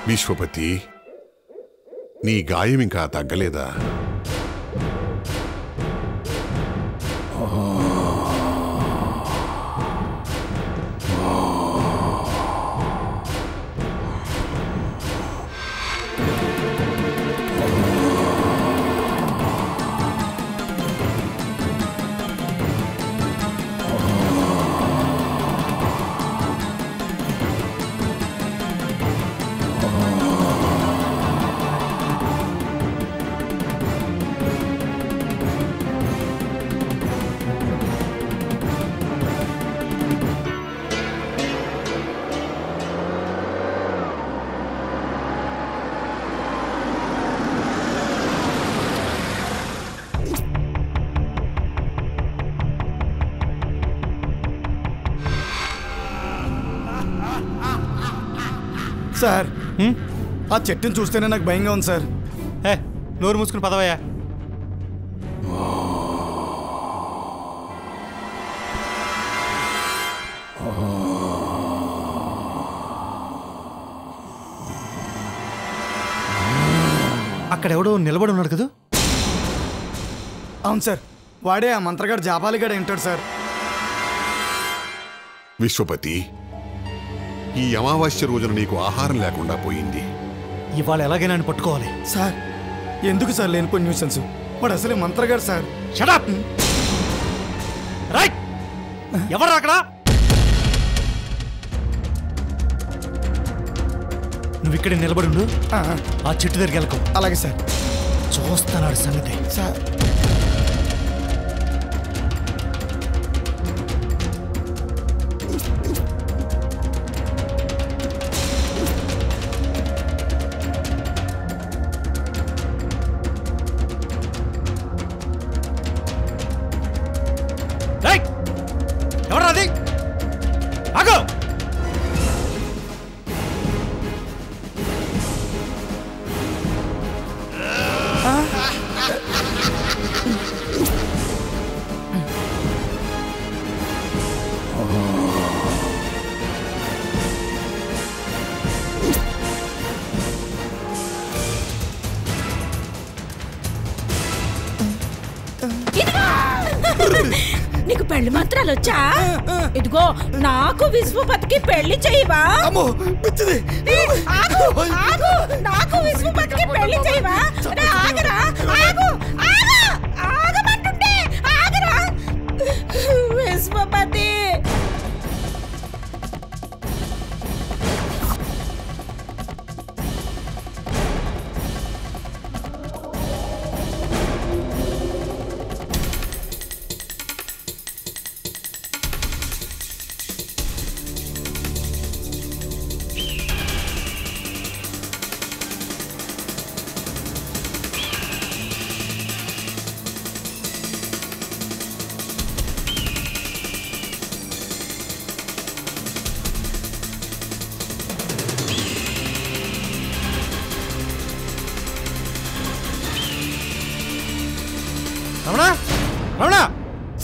విశ్వపతి, నీ గాయం ఇంకా తగ్గలేదా? సార్, ఆ చెట్టుని చూస్తేనే నాకు భయంగా ఉంది సార్. నోరు మూసుకుని పదవయ్యా. అక్కడెవడో నిలబడి ఉన్నాడు కదా? అవును సార్, వాడే ఆ మంత్రగాడు జాపాలిగాడు ఉంటాడు సార్. విశ్వపతి, ఈ అమావాస్య రోజున నీకు ఆహారం లేకుండా పోయింది. ఇవాళ ఎలాగైనా ఆయన పట్టుకోవాలి. సార్, ఎందుకు సార్ లేనిపోయి న్యూసెన్స్? వాడు అసలే మంత్రగాడు సార్. Shut up! రైట్! ఎవరు అక్కడ? నువ్వు ఇక్కడే నిలబడి ఉండు. ఆ చెట్టు దగ్గరికి వెళ్ళకు. అలాగే సార్. చూస్తున్నాడు సంగతి. సార్, ఎవరు అది? ఆగో! నీకు పెళ్లి మంత్రాలు వచ్చా? ఇదిగో, నాకు విశ్వపతికి పెళ్లి చేయవా? నాకు విశ్వపతికి పెళ్లి చేయవా? ఆగరా, ఆగు, ఆగమంటుంటే ఆగరా విశ్వపతి.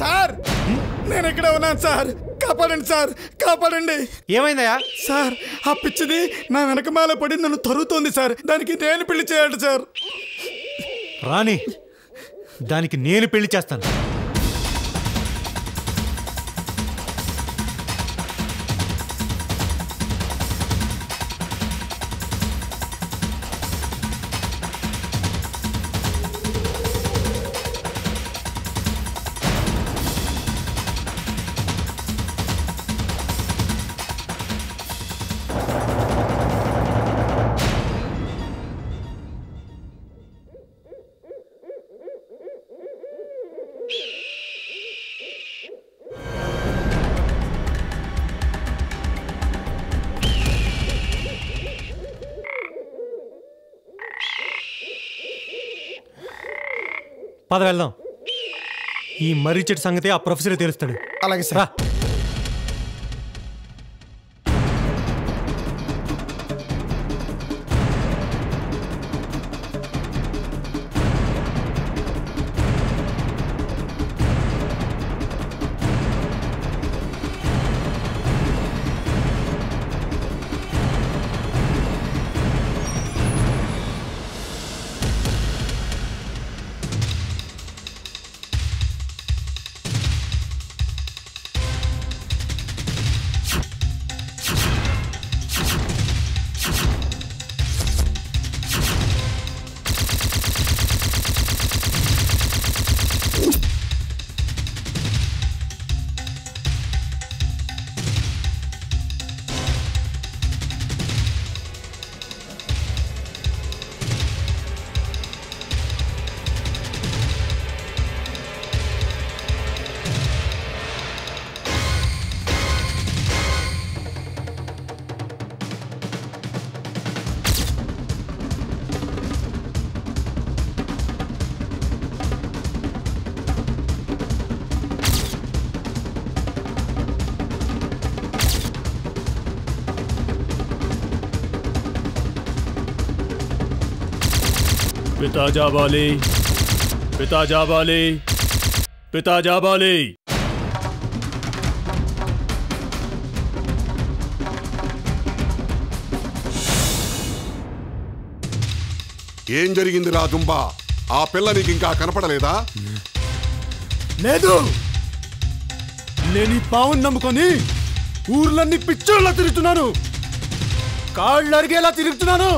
సార్, నేను ఇక్కడ ఉన్నాను సార్. కాపాడండి సార్, కాపాడండి. ఏమైందయ్యా? సార్, ఆ పిచ్చిది నా వెనకమాల పడి నన్ను తరుగుతోంది సార్. దానికి నేను పెళ్లి చేయాలి సార్. రాణి, దానికి నేను పెళ్లి చేస్తాను. పద వెళ్దాం. ఈ మర్రి చెట్టు సంగతి ఆ ప్రొఫెసర్ తెలుస్తాడు. అలాగే సార్. पिता जाबाली, पिता जाबाली, पिता जाबाली। ఏం జరిగిందిరా దుంబా? ఆ పిల్ల నీకు ఇంకా కనపడలేదా? లేదు, నేను ఈ పావును నమ్ముకొని ఊర్లన్నీ పిచ్చోళ్ళ తిరుగుతున్నాను, కాళ్ళు అరిగేలా తిరుగుతున్నాను,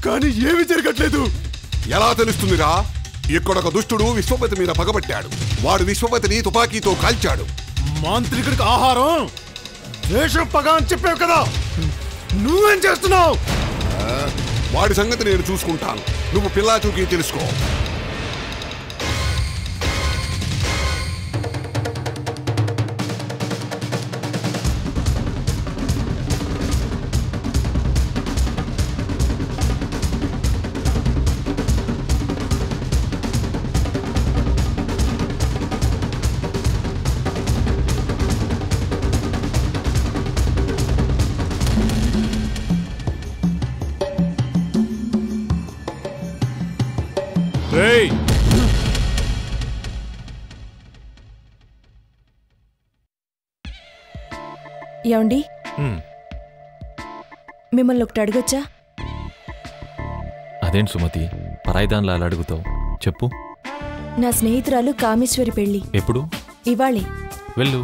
కానీ ఏమీ జరగట్లేదు. ఎలా తెలుస్తుందిరా? ఇక్కడొక దుష్టుడు విశ్వపతి మీద పగబట్టాడు. వాడు విశ్వపతిని తుపాకీతో కాల్చాడు. మాంత్రికుడికి ఆహారం దేశం పగ అని చెప్పావు కదా, నువ్వేం చేస్తున్నావు? వాడి సంగతి నేను చూసుకుంటాను. నువ్వు పిల్లా చూకి తెలుసుకో. ఏమండి, మిమ్మల్ని ఒకటి అడగొచ్చా? అదేంటి సుమతి, పరాయిదాన్లా అలా అడుగుతావు? చెప్పు. నా స్నేహితురాలు కామేశ్వరి పెళ్లి ఎప్పుడు? ఇవాళే. వెళ్ళు,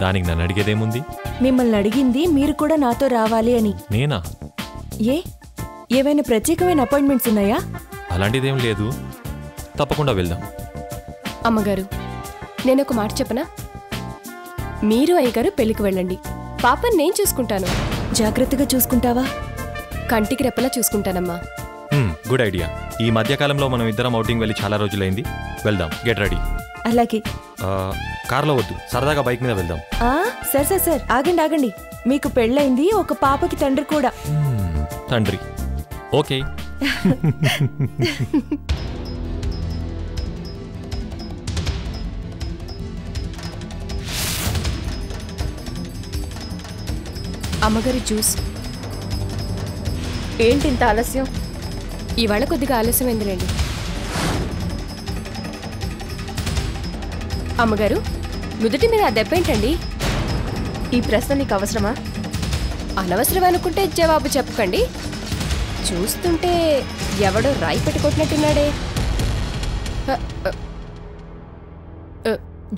దానికి నన్ను అడిగేదేముంది? మిమ్మల్ని అడిగింది మీరు కూడా నాతో రావాలి అని. నేనా? ఏ ఏవైనా ప్రత్యేకమైన అపాయింట్మెంట్స్ ఉన్నాయా? అలాంటిదేం లేదు, తప్పకుండా వెళ్దాం. అమ్మగారు, నేనొక మాట చెప్పనా? మీరు అయ్యగారు పెళ్లికి వెళ్ళండి, పాపని నేను చూసుకుంటాను. జాగ్రత్తగా చూసుకుంటావా? కంటికి రెప్పలా చూసుకుంటానమ్మా. Good idea. ఈ మధ్యకాలంలో మనం ఇద్దరం అవుటింగ్ వెళ్ళి చాలా రోజులైంది. వెళ్దాం, గెట్ రెడీ. అలాగే. కార్లో వద్దు, సరదాగా బైక్ మీద వెళ్దాం. సార్ ఆగండి ఆగండి. మీకు పెళ్ళైంది, ఒక పాపకి తండ్రి కూడా. తండ్రి? ఓకే. అమ్మగారి జ్యూస్. ఏంటి ఇంత ఆలస్యం? ఇవాళ కొద్దిగా ఆలస్యమైందిలేండి. అమ్మగారు, నుదుటి మీద ఆ దెబ్బేంటండి? ఈ ప్రశ్న నీకు అవసరమా? అనవసరం అనుకుంటే జవాబు చెప్పకండి. చూస్తుంటే ఎవడో రాయి పెట్టుకొట్టినట్టున్నాడే.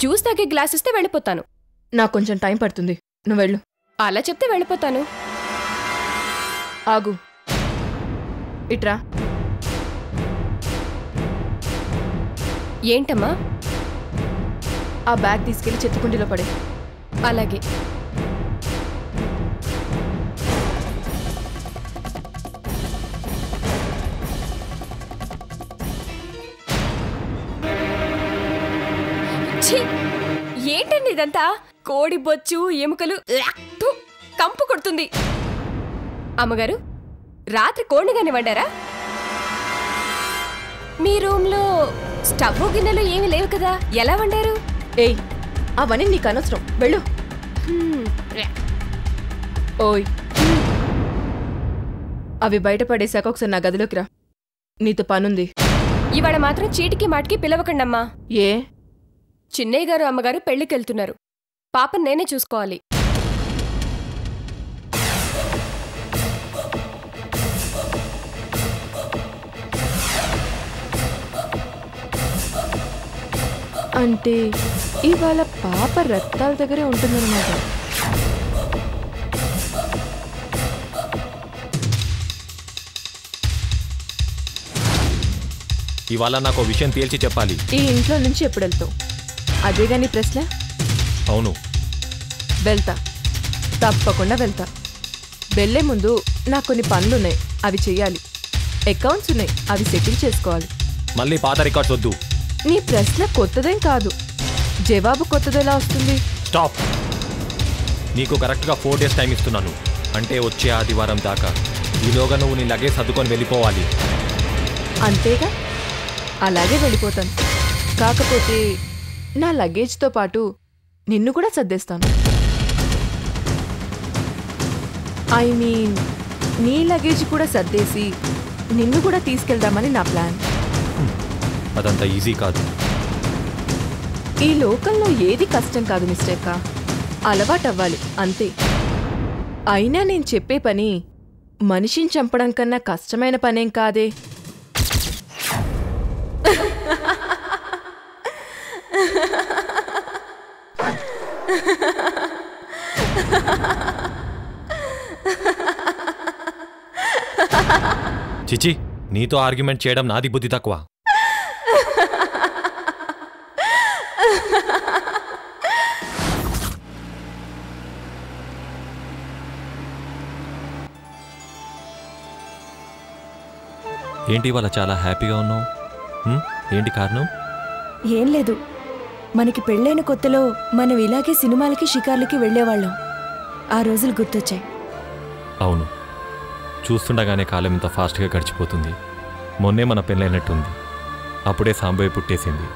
జ్యూస్ తాగే గ్లాస్ ఇస్తే వెళ్ళిపోతాను. నాకు కొంచెం టైం పడుతుంది, నువ్వు వెళ్ళు. అలా చెప్తే వెళ్ళిపోతాను. ఆగు, ఇట్రా. ఏంటమ్మా? ఆ బ్యాగ్ తీసుకెళ్లి చెత్తకుండీలో పడే. అలాగే. ఏంటండి ఇదంతా? కోడి బొచ్చు, ఎముకలు, కంపు కొడుతుంది. అమ్మగారు, రాత్రి కోడిగానే వండారా? మీ రూమ్లో స్టవ్ గిన్నెలు ఏమీ లేవు కదా, ఎలా వండారు? ఏయ్, అవన్నీ నీకు అనవసరం, వెళ్ళు. ఓయ్, అవి బయటపడేశాక ఒకసారి నా గదిలోకి రా, నీతో పనుంది. ఇవాళ మాత్రం చీటికి మాటికి పిలవకండమ్మా. ఏ? చిన్నయ్య గారు అమ్మగారు పెళ్లికెళ్తున్నారు, పాపను నేనే చూసుకోవాలి. అంటే ఇవాళ పాప రక్తాల దగ్గరే ఉంటుందన్నమాట. ఇవాళ నాకు విషయం తేల్చి చెప్పాలి. ఈ ఇంట్లో నుంచి ఎప్పుడు వెళ్తావు? అదేగా నీ ప్రశ్న? అవును, వెళ్తా, తప్పకుండా వెళ్తా. వెళ్ళే ముందు నాకు కొన్ని పనులున్నాయి, అవి చెయ్యాలి. అకౌంట్స్ ఉన్నాయి, అవి సెటిల్ చేసుకోవాలి. మళ్ళీ పాత రికార్డ్స్ వద్దు. నీ ప్రశ్న కొత్తదేం కాదు, జవాబు కొత్తదెలా వస్తుంది? స్టాప్. నీకు కరెక్ట్గా 4 days టైం ఇస్తున్నాను, అంటే వచ్చే ఆదివారం దాకా. ఈలోగా నువ్వు నీ లగేజ్ సర్దుకొని వెళ్ళిపోవాలి. అంతేగా, అలాగే వెళ్ళిపోతాను. కాకపోతే నా లగేజ్తో పాటు నిన్ను కూడా సర్దేస్తాను. ఐ మీన్, నీ లగేజ్ కూడా సర్దేసి నిన్ను కూడా తీసుకెళ్దామని నా ప్లాన్. అదంతా ఈజీ కాదు. ఈ లోకంలో ఏది కష్టం కాదు మిస్టేక్క, అలవాటవ్వాలి అంతే. అయినా నేను చెప్పే పని మనిషిని చంపడం కన్నా కష్టమైన పనేం కాదే. చిచి, నీతో ఆర్గ్యుమెంట్ చేయడం నాది బుద్ధి తక్కువ. ఏంటి ఇవాళ చాలా హ్యాపీగా ఉన్నావు? ఏంటి కారణం? ఏం లేదు, మనకి పెళ్ళైన కొత్తలో మనం ఇలాగే సినిమాలకి షికార్లకి వెళ్ళేవాళ్ళం. ఆ రోజులు గుర్తొచ్చాయి. అవును, చూస్తుండగానే కాలం ఇంత ఫాస్ట్గా గడిచిపోతుంది. మొన్నే మన పెళ్ళైనట్టుంది. అప్పుడే సాంబయ్య పుట్టేసింది.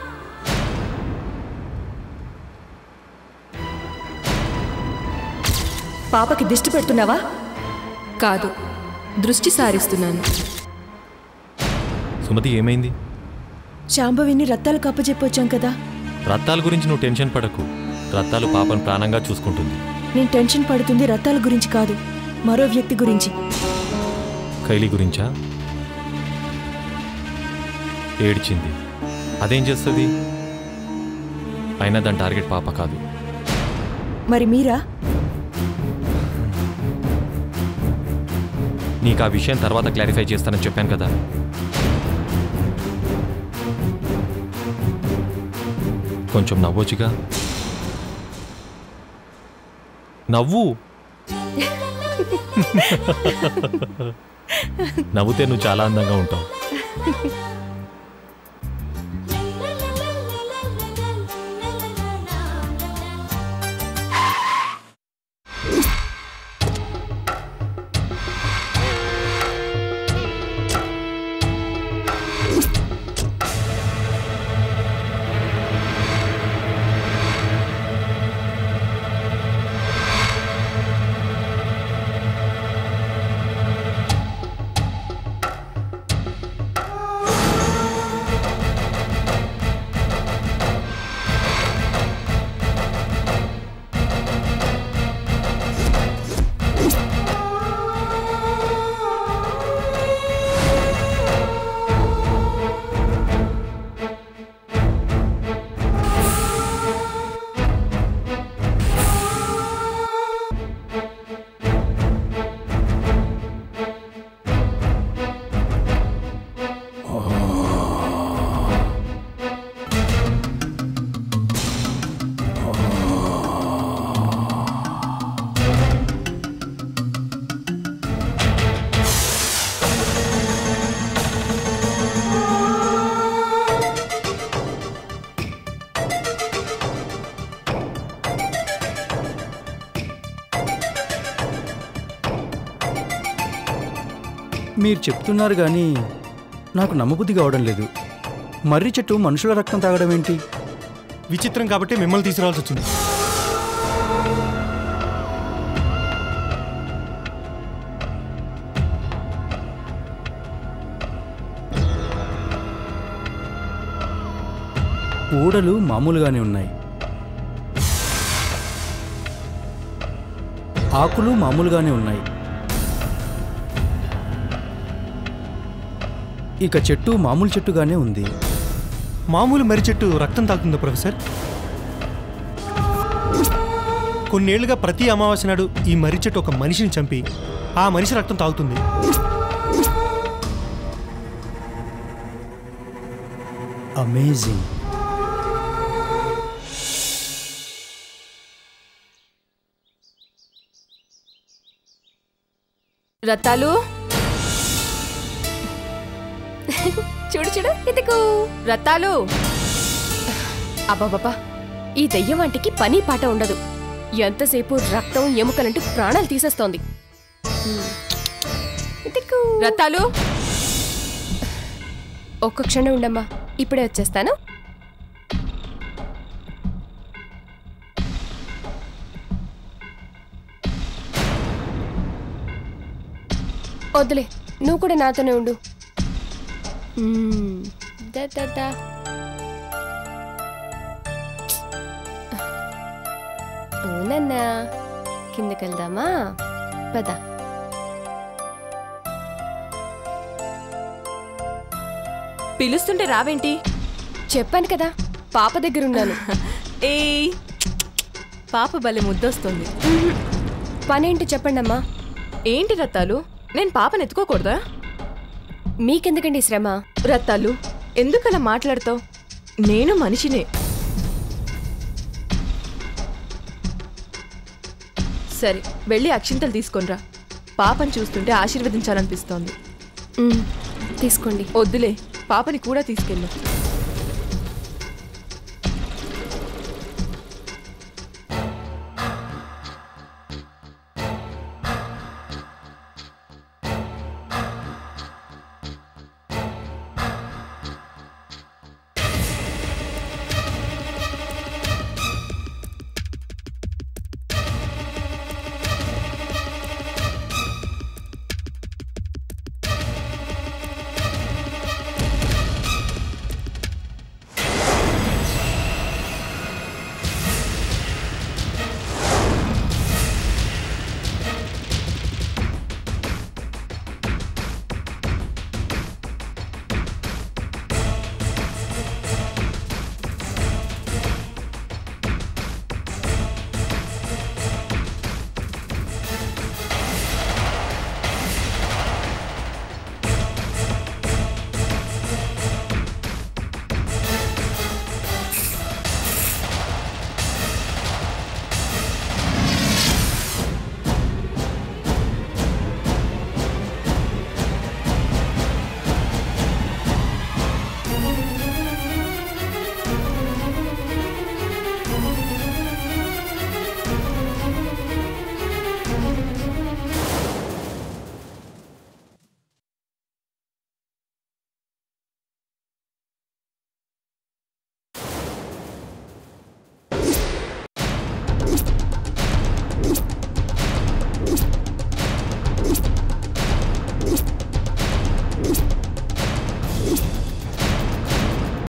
పాపకి దిష్టి పెడుతున్నావా? కాదు, దృష్టి సారిస్తున్నాను. సుమతి, ఏమైంది? శాంభవిని రత్తాలు కప్పచెప్పొచ్చాం కదా. రత్తాల గురించి నువ్వు టెన్షన్ పడకు. రత్తాలు పాపను ప్రాణంగా చూసుకుంటుంది. నేను టెన్షన్ పడుతుంది రత్తాల గురించి కాదు, మరో వ్యక్తి గురించి. కైలి గురించా? ఏడ్చింది. అదేం చేస్తుంది? అయినా దాని టార్గెట్ పాప కాదు. మరి మీరా? నీకు ఆ విషయం తర్వాత క్లారిఫై చేస్తానని చెప్పాను కదా. కొంచెం నవ్వొచ్చుగా. నవ్వు. నవ్వుతే నువ్వు చాలా అందంగా ఉంటావు. మీరు చెప్తున్నారు కానీ నాకు నమ్మబుద్ధి కావడం లేదు. మర్రి చెట్టు మనుషుల రక్తం తాగడం ఏంటి? విచిత్రం కాబట్టి మిమ్మల్ని తీసుకురావాల్సి వచ్చింది. ఊడలు మామూలుగానే ఉన్నాయి, ఆకులు మామూలుగానే ఉన్నాయి. ఇక చెట్టు మామూలు చెట్టుగానే ఉంది. మామూలు మర్రి చెట్టు రక్తం తాగుతుందా ప్రొఫెసర్? కొన్నేళ్లుగా ప్రతి అమావాస్య నాడు ఈ మర్రి చెట్టు ఒక మనిషిని చంపి ఆ మనిషి రక్తం తాగుతుంది. అమేజింగ్. రత్తాలు చూడు చూడు, ఇదిగో రత్తాలు. అబ్బాబాబా, ఈ దెయ్యం వంటికి పని పాట ఉండదు. ఎంతసేపు రక్తం ఎముకలంటూ ప్రాణాలు తీసేస్తోంది. రత్తాలు, ఒక్క క్షణం ఉండమ్మా, ఇప్పుడే వచ్చేస్తాను. వద్దులే, నువ్వు కూడా నాతోనే ఉండు. దా దా దా. అవునన్నా, కిందకి వెళ్దామా? పద. పిలుస్తుంటే రావేంటి? చెప్పాను కదా, పాప దగ్గరున్నాను. ఏ పాప భలే ముద్దొస్తుంది. పనేంటో చెప్పండి అమ్మా. ఏంటి రత్తాలు, నేను పాపను ఎత్తుకోకూడదా? మీకెందుకండి శ్రమ? రత్తాలు, ఎందుకలా మాట్లాడతావు? నేను మనిషినే. సరే, వెళ్ళి అక్షింతలు తీసుకొనిరా. పాపని చూస్తుంటే ఆశీర్వదించాలనిపిస్తోంది. తీసుకోండి. వద్దులే, పాపని కూడా తీసుకెళ్ళు.